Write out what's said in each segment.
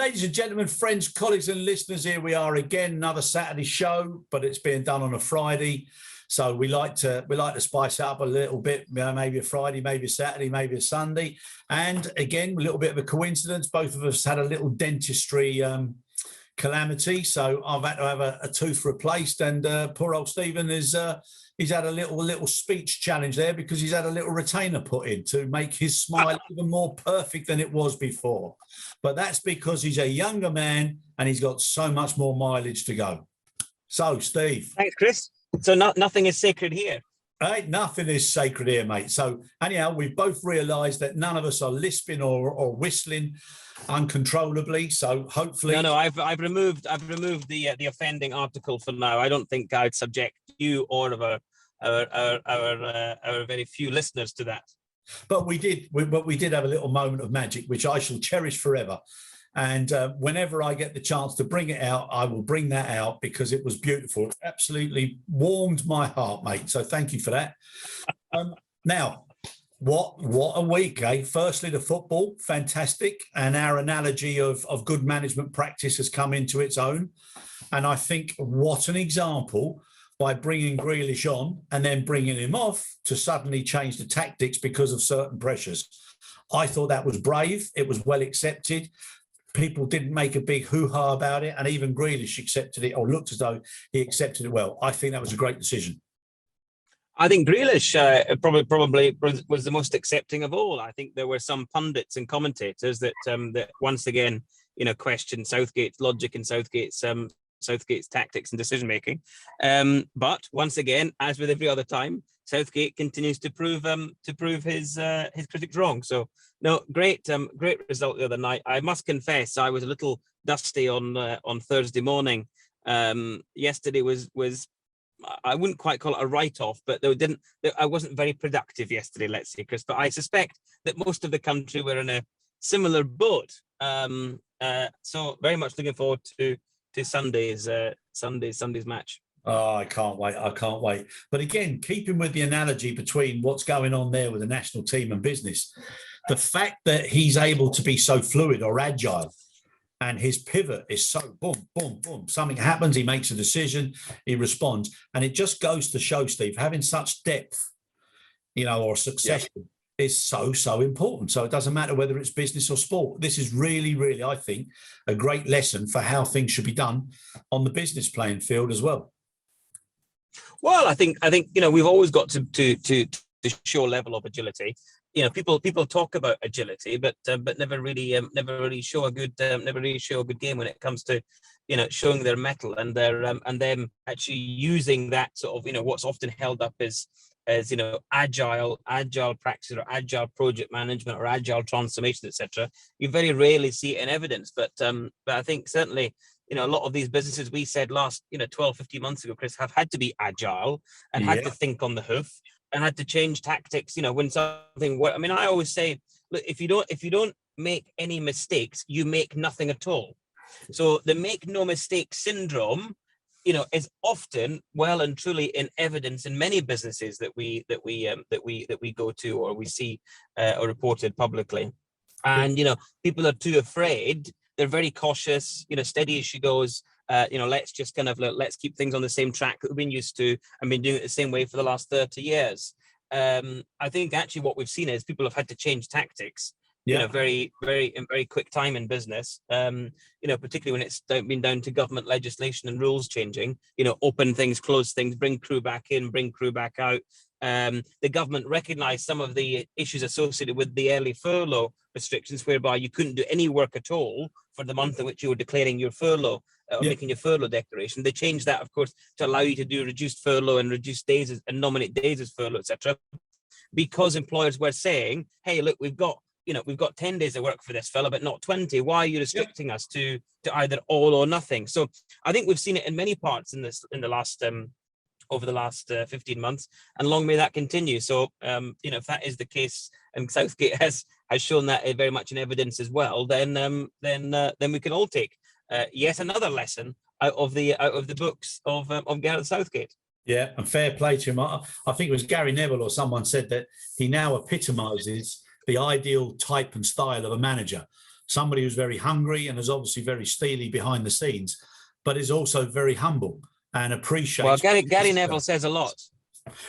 Ladies and gentlemen, friends, colleagues and listeners, here we are again, another Saturday show, but it's being done on a Friday. So we like to spice it up a little bit, maybe a Friday, maybe a Saturday, maybe a Sunday. And again, a little bit of a coincidence. Both of us had a little dentistry calamity. So I've had to have a tooth replaced, and poor old Stephen is he's had a little speech challenge there because he's had a little retainer put in to make his smile even more perfect than it was before. But that's because he's a younger man and he's got so much more mileage to go. So, Steve. Thanks, Chris. So nothing is sacred here. Hey, nothing is sacred here, mate. So anyhow, we've both realised that none of us are lisping or whistling uncontrollably. So hopefully, no, I've removed the offending article for now. I don't think I'd subject you or our very few listeners to that. But we did have a little moment of magic, which I shall cherish forever. And whenever I get the chance to bring it out, I will bring that out because it was beautiful. It absolutely warmed my heart, mate. So thank you for that. Now, what a week, eh? Firstly, the football, fantastic. And our analogy of good management practice has come into its own. And I think what an example by bringing Grealish on and then bringing him off to suddenly change the tactics because of certain pressures. I thought that was brave. It was well accepted. People didn't make a big hoo-ha about it, and even Grealish accepted it, or looked as though he accepted it well. I think that was a great decision. I think Grealish probably was the most accepting of all. I think there were some pundits and commentators that once again, questioned Southgate's logic and Southgate's tactics and decision making. But once again, as with every other time, Southgate continues to prove his critics wrong. So no, great result the other night. I must confess, I was a little dusty on Thursday morning. Yesterday was I wouldn't quite call it a write-off, but I wasn't very productive yesterday, let's say, Chris. But I suspect that most of the country were in a similar boat. So very much looking forward to Sunday's match. Oh, I can't wait. But again, keeping with the analogy between what's going on there with the national team and business, the fact that he's able to be so fluid or agile and his pivot is so boom, boom, boom. Something happens, he makes a decision, he responds. And it just goes to show, Steve, having such depth, or succession is so important. So it doesn't matter whether it's business or sport. This is really, really, I think, a great lesson for how things should be done on the business playing field as well. Well, I think we've always got to show a level of agility. People talk about agility, but never really show a good game when it comes to showing their mettle and them actually using that sort of what's often held up as agile practice or agile project management or agile transformation, etc. You very rarely see it in evidence, but I think certainly a lot of these businesses, we said last 12, 15 months ago, Chris, have had to be agile and had to think on the hoof and had to change tactics when something works. I mean, I always say, look, if you don't make any mistakes, you make nothing at all. So the make no mistake syndrome is often well and truly in evidence in many businesses that we go to or we see or reported publicly. And people are too afraid. They're very cautious, steady as she goes. Let's just let's keep things on the same track that we've been used to and been doing it the same way for the last 30 years. I think actually what we've seen is people have had to change tactics, very, very in very quick time in business, particularly when it's been down to government legislation and rules changing, open things, close things, bring crew back in, bring crew back out. The government recognised some of the issues associated with the early furlough restrictions, whereby you couldn't do any work at all for the month in which you were declaring your furlough or making your furlough declaration. They changed that, of course, to allow you to do reduced furlough and reduced days and nominate days as furlough, etc. Because employers were saying, "Hey, look, we've got 10 days of work for this fella, but not 20. Why are you restricting us to either all or nothing?" So I think we've seen it in many parts over the last 15 months, and long may that continue. So, if that is the case, and Southgate has shown that very much in evidence as well, then we can all take yet another lesson out of the books of Gareth Southgate. Yeah, and fair play to him. I think it was Gary Neville or someone said that he now epitomises the ideal type and style of a manager. somebody who's very hungry and is obviously very steely behind the scenes, but is also very humble and appreciates. Well, Gary Neville says a lot.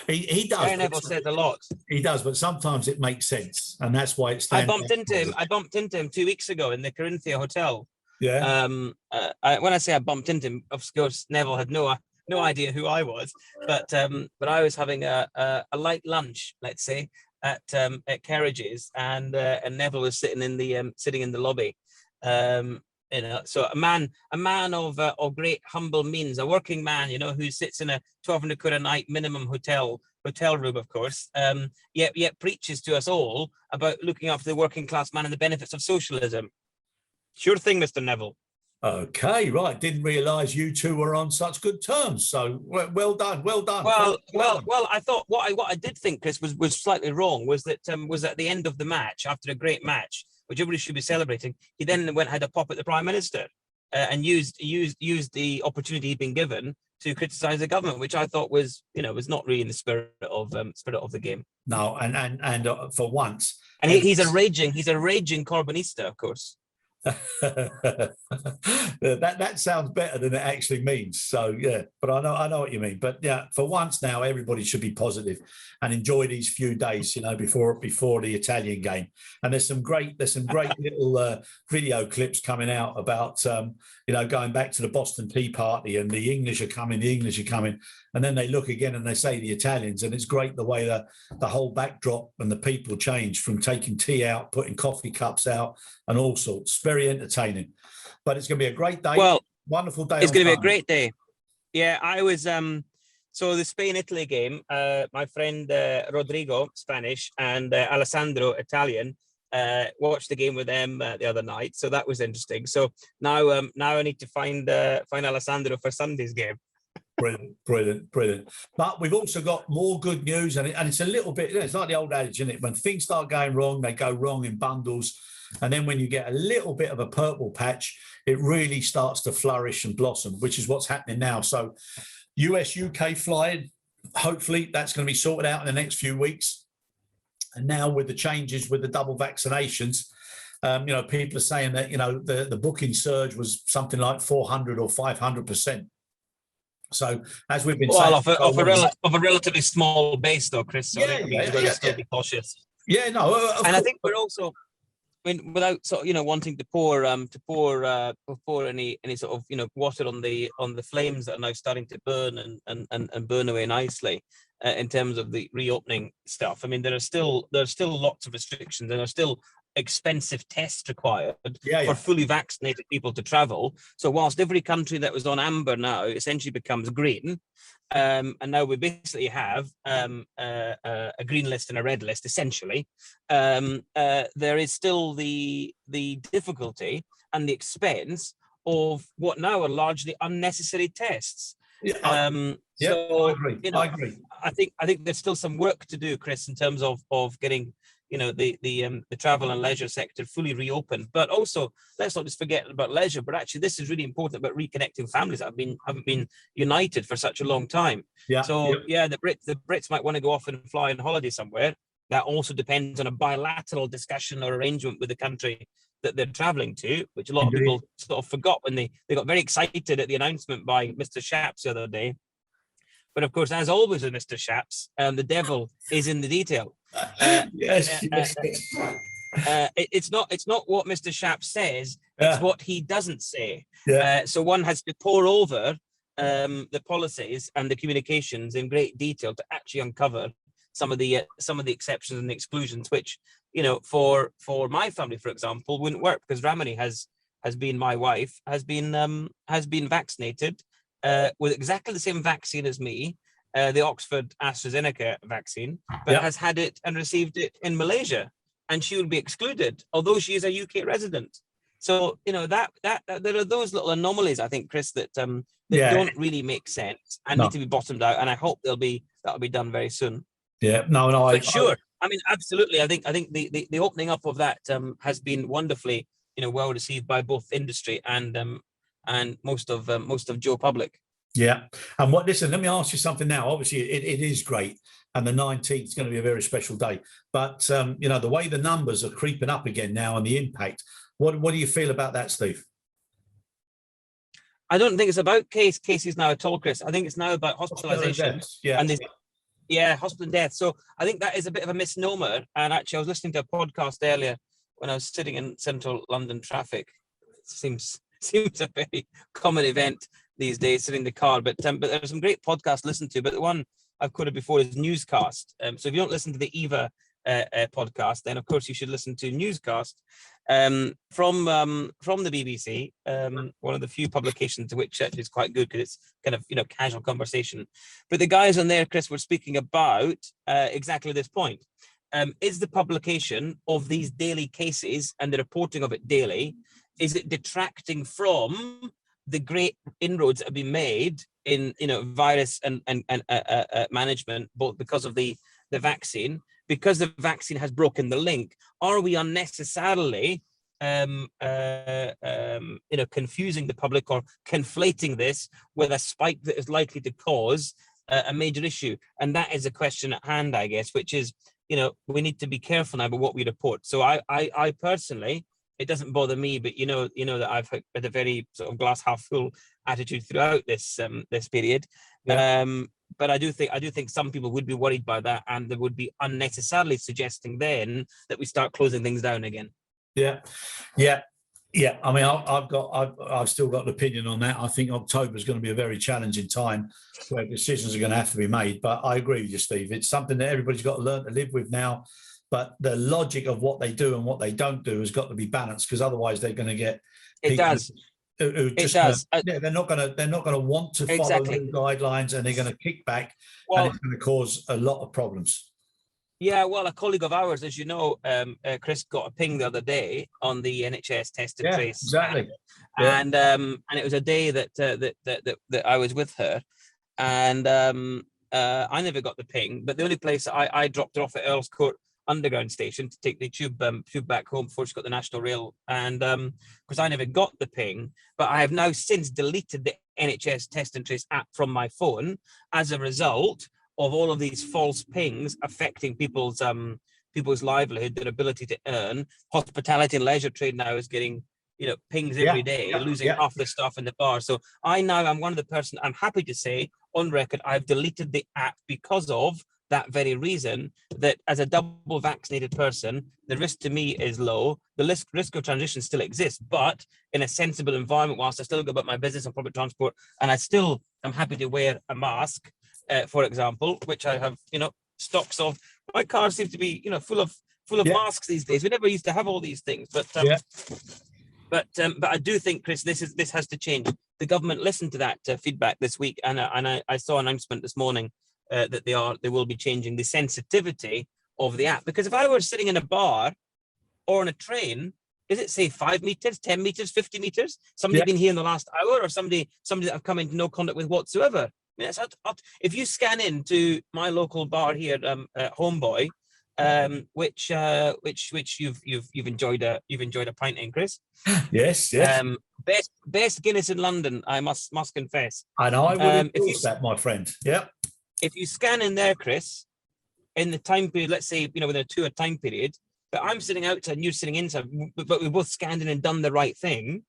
He does. Gary Neville says a lot. He does, but sometimes it makes sense, and that's why it's. I bumped into him 2 weeks ago in the Corinthia Hotel. Yeah. When I say I bumped into him, of course Neville had no idea who I was, but I was having a light lunch, let's say, at Kerridge's, and Neville was sitting in the lobby. So a man of great humble means, a working man, who sits in a 1,200 quid a night minimum hotel room, of course, yet preaches to us all about looking after the working class man and the benefits of socialism. Sure thing, Mr. Neville. Okay, right. Didn't realise you two were on such good terms. So well done. Well, I thought what I did think, Chris, was slightly wrong. Was that at the end of the match, after a great match, which everybody should be celebrating, he then went and had a pop at the Prime Minister and used the opportunity he'd been given to criticise the government, which I thought was not really in the spirit of the game. No, and for once, and he's a raging Corbynista, of course. that sounds better than it actually means. So yeah, but I know what you mean. But yeah, for once now, everybody should be positive and enjoy these few days, before the Italian game. And there's some great little video clips coming out about going back to the Boston Tea Party, and the English are coming, and then they look again and they say the Italians, and it's great the way the whole backdrop and the people change from taking tea out, putting coffee cups out, and all sorts. Very entertaining, but it's going to be a great day. Well, wonderful day. It's going to be a great day. Yeah, I was so the Spain-Italy game. My friend Rodrigo, Spanish, and Alessandro, Italian, watched the game with them the other night. So that was interesting. So now I need to find Alessandro for Sunday's game. Brilliant. But we've also got more good news, and it's a little bit. It's like the old adage, isn't it? When things start going wrong, they go wrong in bundles. And then when you get a little bit of a purple patch, it really starts to flourish and blossom, which is what's happening now. So US-UK flying, hopefully that's going to be sorted out in the next few weeks. And now with the changes with the double vaccinations, people are saying that, the booking surge was something like 400 or 500%. So as we've been saying, of a relatively small base, though, Chris. So still be cautious. Yeah, no, and I think we're also, without wanting to pour any sort of water on the flames that are now starting to burn and burn away nicely in terms of the reopening stuff. I mean, there are still lots of restrictions, and there are still expensive tests required for fully vaccinated people to travel. So whilst every country that was on amber now essentially becomes green, and now we basically have a green list and a red list, essentially, there is still the difficulty and the expense of what now are largely unnecessary tests. I agree. I think there's still some work to do, Chris, in terms of getting the travel and leisure sector fully reopened. But also, let's not just forget about leisure, but actually this is really important about reconnecting families that haven't been united for such a long time. The Brits might want to go off and fly on holiday somewhere. That also depends on a bilateral discussion or arrangement with the country that they're traveling to, which a lot of people sort of forgot when they got very excited at the announcement by Mr. Shapps the other day. But of course, as always with Mr. Shapps, the devil is in the detail. It's not what Mr. Shapps says; it's what he doesn't say. So one has to pore over the policies and the communications in great detail to actually uncover some of the exceptions and the exclusions, which for my family, for example, wouldn't work, because Ramani has been my wife, has been vaccinated with exactly the same vaccine as me, the Oxford AstraZeneca vaccine, but has had it and received it in Malaysia, and she will be excluded, although she is a UK resident. So that there are those little anomalies, I think, Chris, that don't really make sense and need to be bottomed out, and I hope that'll be done very soon. Sure. I mean, absolutely. I think the opening up of that has been wonderfully, well received by both industry and most of Joe public. Yeah. And listen, let me ask you something now. Obviously, it is great, and the 19th is going to be a very special day. But the way the numbers are creeping up again now and the impact, What do you feel about that, Steve? I don't think it's about cases now at all, Chris. I think it's now about hospitalisation. Yeah. And hospital and death. So I think that is a bit of a misnomer. And actually, I was listening to a podcast earlier when I was sitting in central London traffic. It seems a very common event these days, sitting in the car. But there's some great podcasts to listen to. But the one I've quoted before is Newscast. So if you don't listen to the Eva podcast, then of course you should listen to Newscast from the BBC. One of the few publications which is quite good because it's kind of casual conversation. But the guys on there, Chris, were speaking about exactly this point. Is the publication of these daily cases and the reporting of it daily, is it detracting from the great inroads that have been made in virus and management, both because of the vaccine? Because the vaccine has broken the link, are we unnecessarily, confusing the public or conflating this with a spike that is likely to cause a major issue? And that is a question at hand, I guess, which is, we need to be careful now about what we report. So I personally, it doesn't bother me, but you know that I've had a very sort of glass half full attitude throughout this period. Yeah. But I do think some people would be worried by that, and they would be unnecessarily suggesting then that we start closing things down again. Yeah. I mean, I've still got an opinion on that. I think October is going to be a very challenging time where decisions are going to have to be made. But I agree with you, Steve. It's something that everybody's got to learn to live with now. But the logic of what they do and what they don't do has got to be balanced, because otherwise they're going to get. It does. They're not going to want to follow the guidelines, and they're going to kick back, and it's going to cause a lot of problems. Yeah, well, a colleague of ours, as you know, Chris, got a ping the other day on the NHS test and trace. Exactly. And it was a day that I was with her, and I never got the ping. But the only place I dropped her off at Earl's Court Underground station to take the tube back home before she got the National Rail, and because I never got the ping, but I have now since deleted the NHS test and trace app from my phone as a result of all of these false pings affecting people's livelihood, their ability to earn. Hospitality and leisure trade now is getting pings every day, losing half the stuff in the bar. So I'm one of the person, I'm happy to say on record, I've deleted the app because of that very reason, that as a double vaccinated person, the risk to me is low. The risk of transition still exists, but in a sensible environment, whilst I still go about my business on public transport, and I still am happy to wear a mask, for example, which I have, stocks of. My car seems to be, full of masks these days. We never used to have all these things, but I do think, Chris, this has to change. The government listened to that feedback this week, and I saw an announcement this morning that they will be changing the sensitivity of the app. Because if I were sitting in a bar or on a train, is it say 5 meters, 10 meters, 50 meters? Somebody been here in the last hour, or somebody that I've come into no contact with whatsoever? I mean, if you scan into my local bar here, Homeboy, which you've enjoyed a pint in, Chris. Yes. Best Guinness in London, I must confess. And I would endorse that, my friend. Yeah. If you scan in there, Chris, in the time period, let's say within a 2-hour time period, but I'm sitting outside and you're sitting inside, but we both scanned in and done the right thing.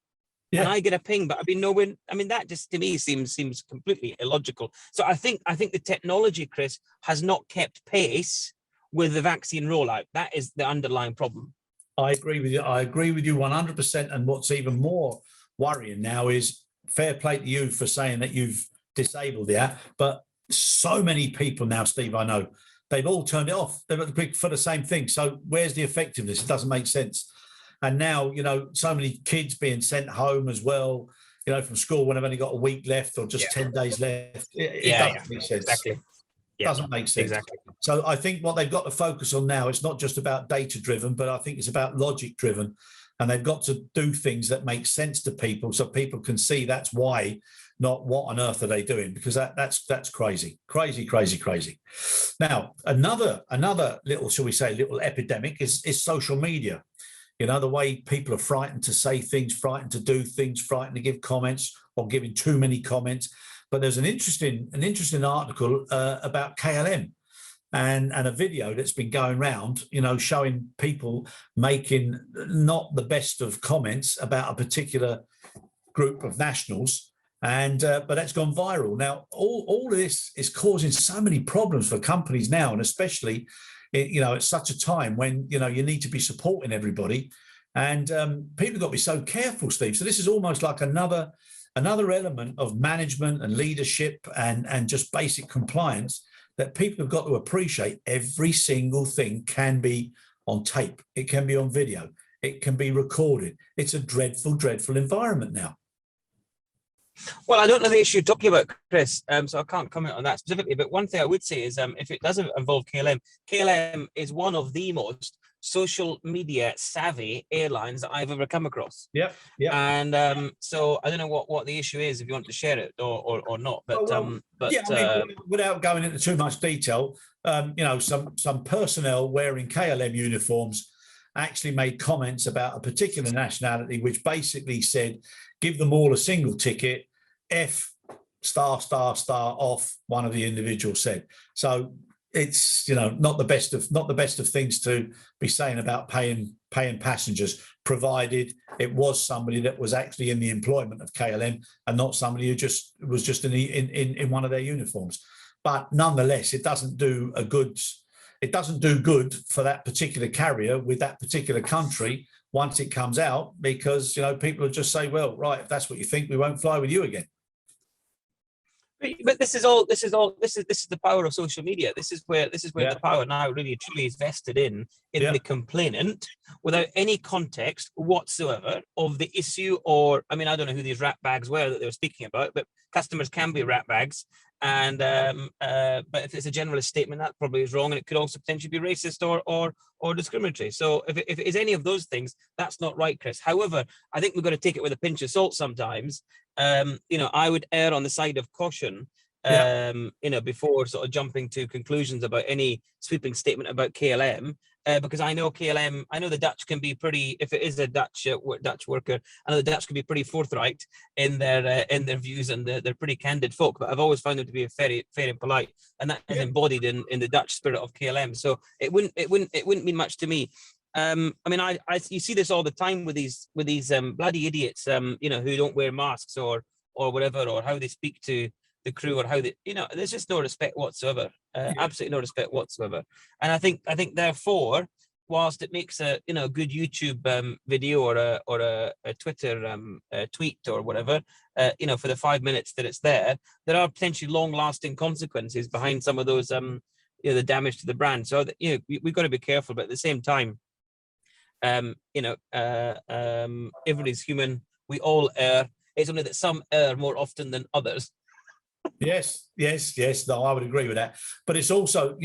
Yeah. And I get a ping, but I've been nowhere. I mean, that just to me seems completely illogical. So I think the technology, Chris, has not kept pace with the vaccine rollout. That is the underlying problem. I agree with you. 100%. And what's even more worrying now is, fair play to you for saying that you've disabled the app, but so many people now, Steve, I know, they've all turned it off. They're for the same thing. So where's the effectiveness? It doesn't make sense. And now, so many kids being sent home as well, from school when they've only got a week left or just 10 days left. It doesn't make sense. Exactly. Doesn't make sense. Exactly. So I think what they've got to focus on now, it's not just about data driven, but I think it's about logic driven. And they've got to do things that make sense to people so people can see that's why, not what on earth are they doing, because that's crazy. Now, another little, shall we say, little epidemic is social media. The way people are frightened to say things, frightened to do things, frightened to give comments or giving too many comments. But there's an interesting article about KLM. and a video that's been going around, showing people making not the best of comments about a particular group of nationals. And but that's gone viral. Now, all of this is causing so many problems for companies now, and especially, at such a time when you need to be supporting everybody, and people have got to be so careful, Steve. So this is almost like another element of management and leadership and just basic compliance that people have got to appreciate. Every single thing can be on tape. It can be on video. It can be recorded. It's a dreadful, dreadful environment now. Well, I don't know the issue you're talking about, Chris, so I can't comment on that specifically. But one thing I would say is if it doesn't involve KLM is one of the most social media savvy airlines that I've ever come across. Yeah. And so I don't know what the issue is, if you want to share it or not. But without going into too much detail, some personnel wearing KLM uniforms actually made comments about a particular nationality, which basically said, give them all a single ticket, F star off, one of the individuals said. So it's not the best of things to be saying about paying passengers, provided it was somebody that was actually in the employment of KLM and not somebody who was just in one of their uniforms. But nonetheless, it doesn't do good for that particular carrier with that particular country once it comes out, because people will just say, well, right, if that's what you think, we won't fly with you again. But this is the power of social media. This is where the power now really truly is vested in the complainant, without any context whatsoever of the issue. Or I don't know who these rat bags were that they were speaking about, but customers can be rat bags. And but if it's a generalist statement, that probably is wrong, and it could also potentially be racist or discriminatory. So if it is any of those things, that's not right, Chris. However, I think we've got to take it with a pinch of salt sometimes. I would err on the side of caution, before sort of jumping to conclusions about any sweeping statement about KLM. Because I know the Dutch can be pretty, if it is a Dutch worker, I know the Dutch can be pretty forthright in their views, and they're pretty candid folk, but I've always found them to be very fair and polite, and that is embodied in the Dutch spirit of KLM. So it wouldn't mean much to me. You see this all the time with these bloody idiots, who don't wear masks or whatever, or how they speak to the crew, or how they, there's just no respect whatsoever. Absolutely no respect whatsoever. And I think therefore, whilst it makes a good YouTube video or a Twitter tweet or whatever, for the 5 minutes that it's there are potentially long-lasting consequences behind some of those the damage to the brand. So we've got to be careful, but at the same time, everybody's human. We all err. It's only that some err more often than others. Yes. No, I would agree with that. But it's also,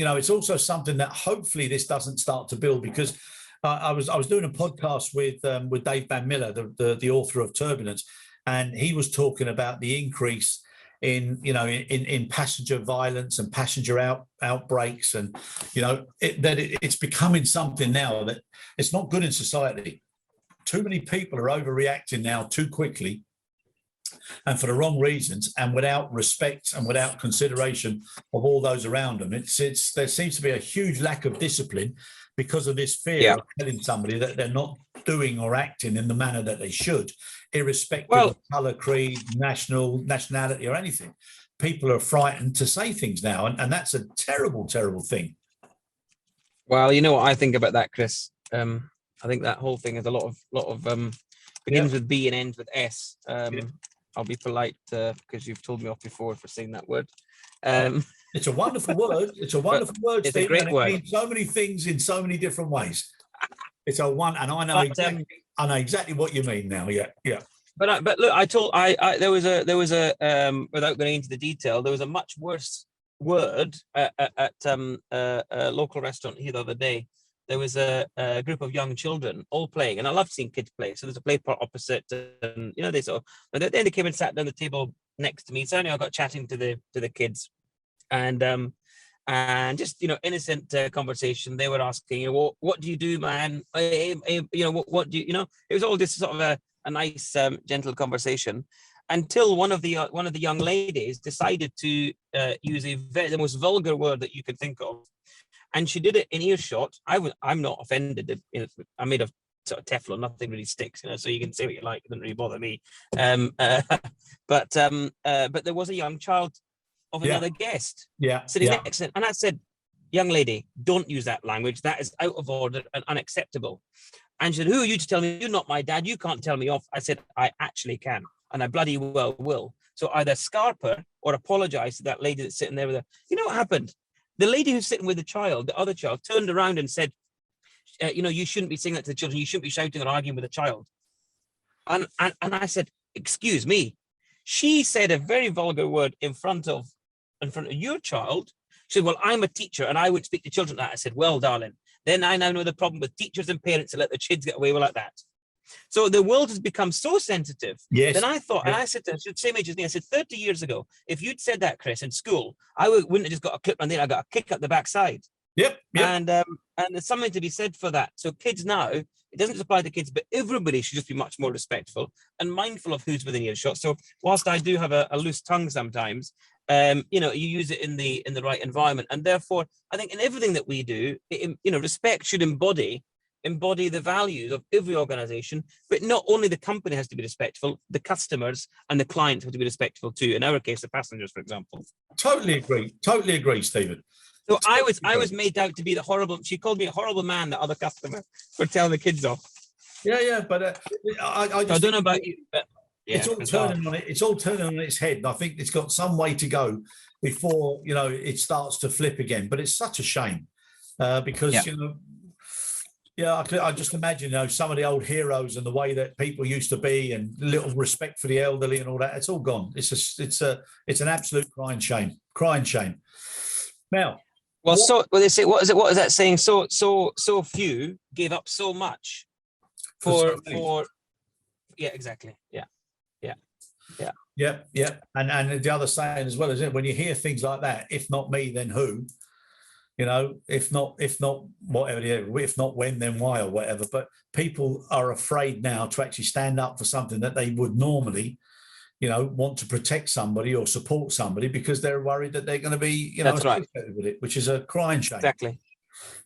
something that hopefully this doesn't start to build, because I was doing a podcast with Dave Van Miller, the author of Turbulence, and he was talking about the increase in passenger violence and passenger outbreaks, and it's becoming something now that it's not good in society. Too many people are overreacting now too quickly, and for the wrong reasons, and without respect and without consideration of all those around them. There seems to be a huge lack of discipline because of this fear of telling somebody that they're not doing or acting in the manner that they should, irrespective of colour, creed, nationality, or anything. People are frightened to say things now, and that's a terrible, terrible thing. Well, you know what I think about that, Chris. I think that whole thing is a lot of begins with B and ends with S. I'll be polite because you've told me off before for saying that word. It's a wonderful word. It's a wonderful word, It's Steve, a great word. It means so many things in so many different ways. It's a one, and I know exactly what you mean now. Yeah. But look, there was a without going into the detail, there was a much worse word at a local restaurant here the other day. There was a group of young children all playing, and I love seeing kids play. So there's a play part opposite, and then they came and sat down the table next to me. So I got chatting to the kids, and just innocent conversation. They were asking, what do you do, man? What do you? It was all just sort of a nice, gentle conversation. until one of the young ladies decided to use the most vulgar word that you could think of, and she did it in earshot. I'm not offended. I'm made of sort of Teflon, nothing really sticks, so you can say what you like. It doesn't really bother me. But there was a young child of another guest sitting next to it, and I said, "Young lady, don't use that language. That is out of order and unacceptable." And she said, "Who are you to tell me? You're not my dad. You can't tell me off." I said, "I actually can, and I bloody well will. So either scarp her or apologize to that lady that's sitting there with her." You know what happened? The lady who's sitting with the child, the other child, turned around and said, "You shouldn't be saying that to the children. You shouldn't be shouting or arguing with a child." And I said, "Excuse me." She said a very vulgar word in front of your child. She said, "Well, I'm a teacher and I would speak to children like that." I said, "Well, darling, then I now know the problem with teachers and parents that let their kids get away with like that." So the world has become so sensitive. Yes. Then I thought, and I said to her, same age as me, I said, 30 years ago, if you'd said that, Chris, in school, I wouldn't have just got a clip on there. I got a kick up the backside. Yep. And there's something to be said for that. So kids now, it doesn't just apply to kids, but everybody should just be much more respectful and mindful of who's within earshot. So whilst I do have a loose tongue sometimes, you use it in the right environment. And therefore, I think in everything that we do, respect should embody the values of every organization, but not only the company has to be respectful, the customers and the clients have to be respectful too. In our case, the passengers, for example. Totally agree, Stephen. So I was made out to be the horrible. She called me a horrible man, the other customer, for telling the kids off. But I don't know about you, but it's all turning on it. It's all turning on its head, and I think it's got some way to go before it starts to flip again. But it's such a shame because I just imagine some of the old heroes and the way that people used to be, and little respect for the elderly and all that. It's all gone. It's an absolute crying shame. Now. Well, they say, what is that saying? So few gave up so much for exactly. Yeah. And the other saying as well, is it when you hear things like that, if not me, then who? If not whatever, if not when, then why, or whatever. But people are afraid now to actually stand up for something that they would normally want to protect somebody or support somebody, because they're worried that they're going to be, That's right, with it, which is a crying shame. Exactly.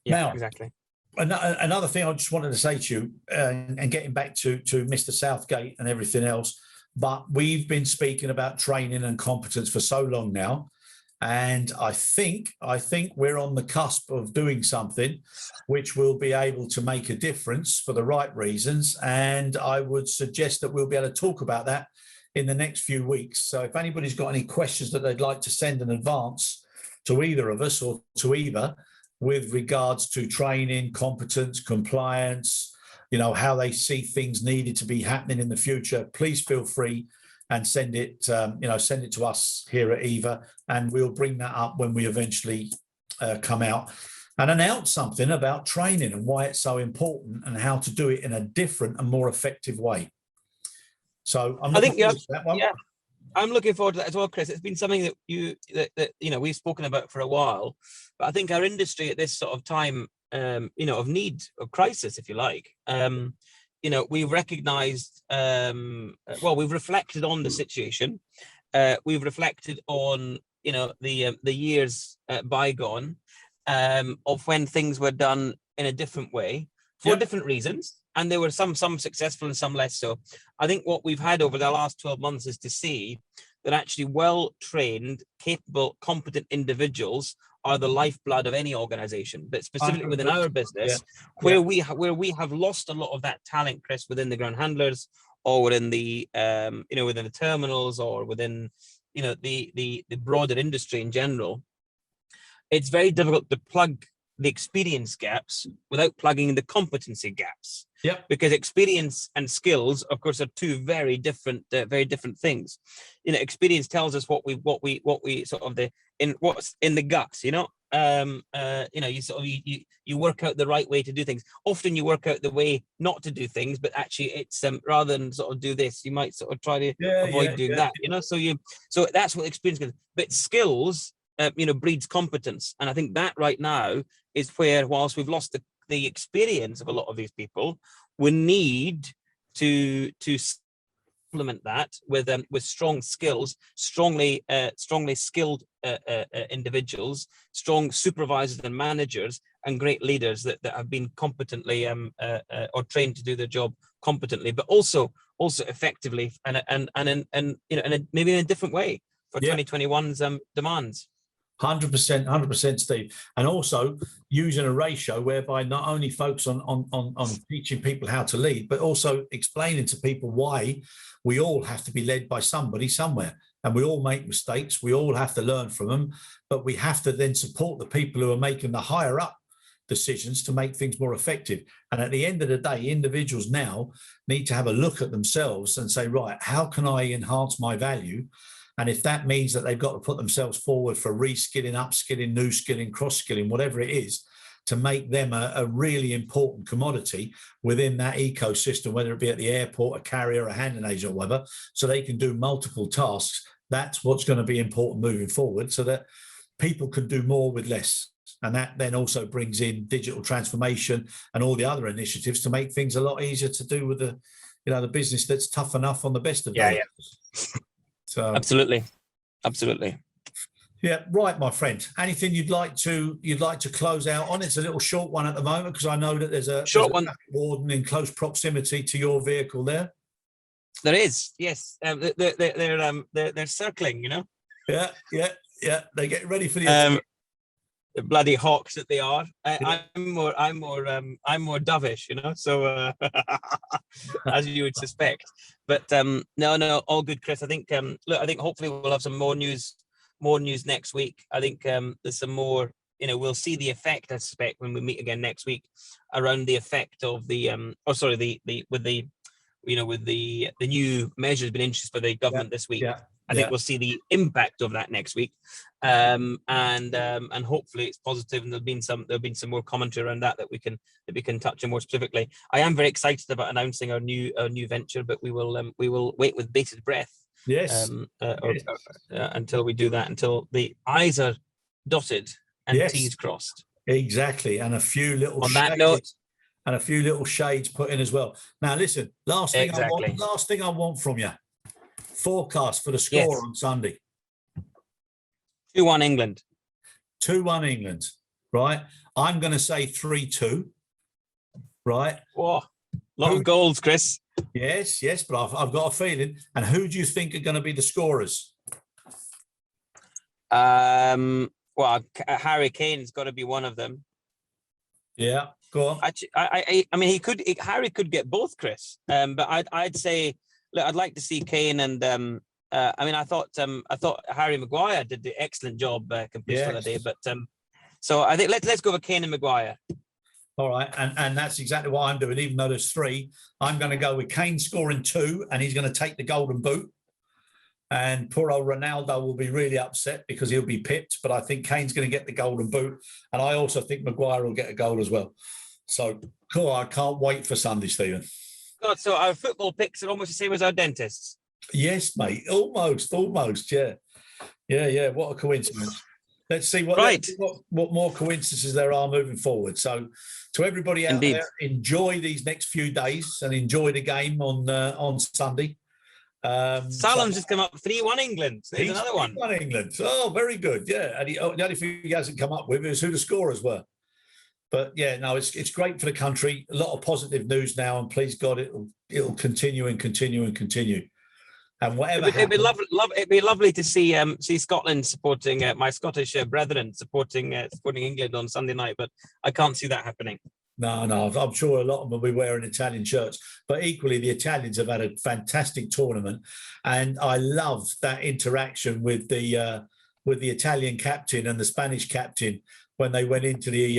Yeah, now, exactly. Another thing I just wanted to say to you, and getting back to Mr. Southgate and everything else, but we've been speaking about training and competence for so long now, and I think we're on the cusp of doing something which will be able to make a difference for the right reasons, and I would suggest that we'll be able to talk about that in the next few weeks. So if anybody's got any questions that they'd like to send in advance to either of us or to Eva with regards to training, competence, compliance, how they see things needed to be happening in the future, please feel free and send it to us here at Eva, and we'll bring that up when we eventually come out and announce something about training and why it's so important and how to do it in a different and more effective way. So I'm looking forward to that one. Yeah, I'm looking forward to that as well, Chris. It's been something that we've spoken about for a while, but I think our industry at this sort of time, of need, of crisis, if you like, we've recognised. We've reflected on the situation. We've reflected on the years bygone of when things were done in a different way for different reasons. And there were some successful and some less so. I think what we've had over the last 12 months is to see that actually well-trained, capable, competent individuals are the lifeblood of any organization, but specifically within our business, where we have lost a lot of that talent, Chris, within the ground handlers, or within the within the terminals, or within the broader industry in general. It's very difficult to plug the experience gaps without plugging the competency gaps. Because experience and skills, of course, are two very different things. Experience tells us what we sort of what's in the guts. You sort of you work out the right way to do things. Often you work out the way not to do things, but actually it's rather than sort of do this, you might sort of try to avoid doing that. So that's what experience is. But skills, breeds competence, and I think that right now is where, whilst we've lost the experience of a lot of these people, we need to supplement that with strong skills, strongly skilled individuals, strong supervisors and managers, and great leaders that have been competently or trained to do their job competently, but also effectively and maybe in a different way for 2021's demands. 100%, Steve. And also using a ratio whereby not only focus on teaching people how to lead, but also explaining to people why we all have to be led by somebody somewhere. And we all make mistakes. We all have to learn from them. But we have to then support the people who are making the higher up decisions to make things more effective. And at the end of the day, individuals now need to have a look at themselves and say, right, how can I enhance my value? And if that means that they've got to put themselves forward for reskilling, upskilling, new skilling, cross-skilling, whatever it is, to make them a really important commodity within that ecosystem, whether it be at the airport, a carrier, a handling agent, or whatever, so they can do multiple tasks, that's what's going to be important moving forward, so that people can do more with less. And that then also brings in digital transformation and all the other initiatives to make things a lot easier to do with the business that's tough enough on the best of days. So absolutely. Yeah, right, my friend. Anything you'd like to close out on? It's a little short one at the moment because I know that there's a traffic warden in close proximity to your vehicle there. There is, yes. They're circling, you know. Yeah. They get ready for the the bloody hawks that they are. I'm more dovish, you know. So as you would suspect, but no, all good, Chris. I think I think hopefully we'll have some more news next week. I think there's some more. We'll see the effect, I suspect, when we meet again next week, around the effect of the with the new measures been introduced by the government this week. I think we'll see the impact of that next week, and hopefully it's positive. And there'll been some more commentary around that we can touch on more specifically. I am very excited about announcing our new venture, but we will wait with bated breath. Yes. Until we do that, until the I's are dotted and T's crossed. Exactly, and a few little on that note. And a few little shades put in as well. Now, listen. Last thing I want from you. Forecast for the score on Sunday. 2-1 England. 2-1 England. Right. I'm going to say 3-2. Right. Oh, lot of goals, Chris. Yes, but I've got a feeling. And who do you think are going to be the scorers? Well, Harry Kane's got to be one of them. Yeah, go on. Actually, I mean, Harry could get both, Chris. But I'd say, look, I'd like to see Kane and I mean, I thought Harry Maguire did the excellent job completely the other day. But so I think let's go with Kane and Maguire. All right, and that's exactly what I'm doing. Even though there's 3, I'm going to go with Kane scoring 2, and he's going to take the golden boot. And poor old Ronaldo will be really upset because he'll be pipped. But I think Kane's going to get the golden boot, and I also think Maguire will get a goal as well. So cool. I can't wait for Sunday, Stephen. God, so our football picks are almost the same as our dentists. Yes, mate. Almost. Yeah. What a coincidence. Let's see what more coincidences there are moving forward. So, to everybody out there, enjoy these next few days and enjoy the game on Sunday. Salam's just come up 3-1 England. There's another one. 3-1 England. Oh, very good. Yeah, and the only thing he hasn't come up with is who the scorers were. But yeah, no, it's great for the country. A lot of positive news now, and please God, it'll continue and continue and continue. And whatever it'd be lovely to see Scotland supporting my Scottish brethren supporting England on Sunday night, but I can't see that happening. No, I'm sure a lot of them will be wearing Italian shirts, but equally the Italians have had a fantastic tournament, and I loved that interaction with the Italian captain and the Spanish captain when they went into the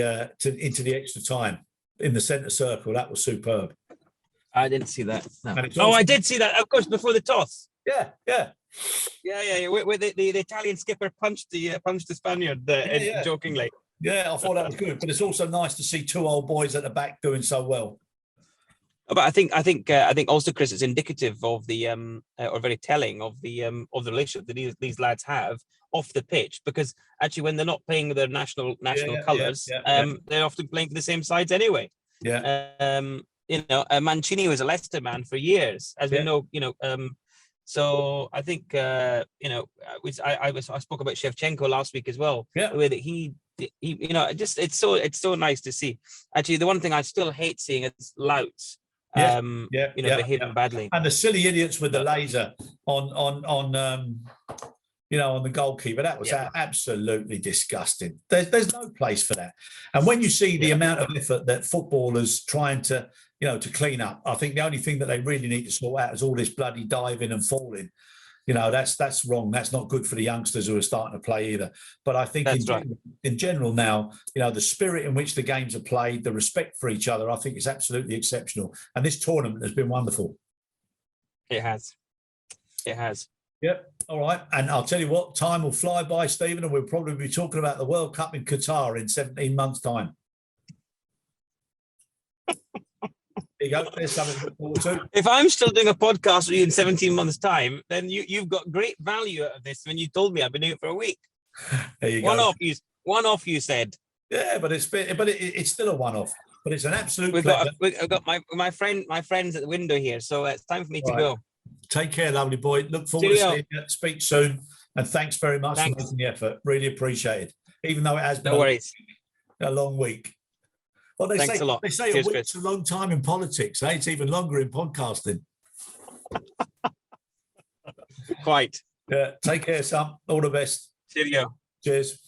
extra time in the centre circle. That was superb. I didn't see that. No. I did see that, of course, before the toss. Yeah. Where the Italian skipper punched the Spaniard jokingly. Yeah, I thought that was good, but it's also nice to see 2 old boys at the back doing so well. But I think also, Chris, it's indicative of the or very telling of the relationship that these lads have off the pitch, because actually when they're not playing with their national colours, they're often playing for the same sides anyway. Yeah. Mancini was a Leicester man for years, as we know. So I think I spoke about Shevchenko last week as well. Yeah. The way that he it's so nice to see. Actually, the one thing I still hate seeing is louts. Behaving badly. And the silly idiots with the laser on the goalkeeper. That was absolutely disgusting. There's no place for that. And when you see the amount of effort that footballers trying to clean up, I think the only thing that they really need to sort out is all this bloody diving and falling. That's wrong. That's not good for the youngsters who are starting to play either. But I think in general now, the spirit in which the games are played, the respect for each other, I think is absolutely exceptional. And this tournament has been wonderful. It has. Yep. All right. And I'll tell you what, time will fly by, Stephen, and we'll probably be talking about the World Cup in Qatar in 17 months' time. There you go. There's something to look forward to. If I'm still doing a podcast with you in 17 months' time, then you've got great value out of this when you told me I've been doing it for a week. There you go. One off, you said. Yeah, but it's still a one-off. But it's an absolute pleasure. I've got my friends at the window here, so it's time for me to go. Take care, lovely boy. Look forward to seeing you. Speak soon. And thanks very much for making the effort. Really appreciate it. Even though it has been a long week. Well, they say a week's a long time in politics. It's even longer in podcasting. Quite. Yeah. Take care, son. All the best. Cheerio. Cheers.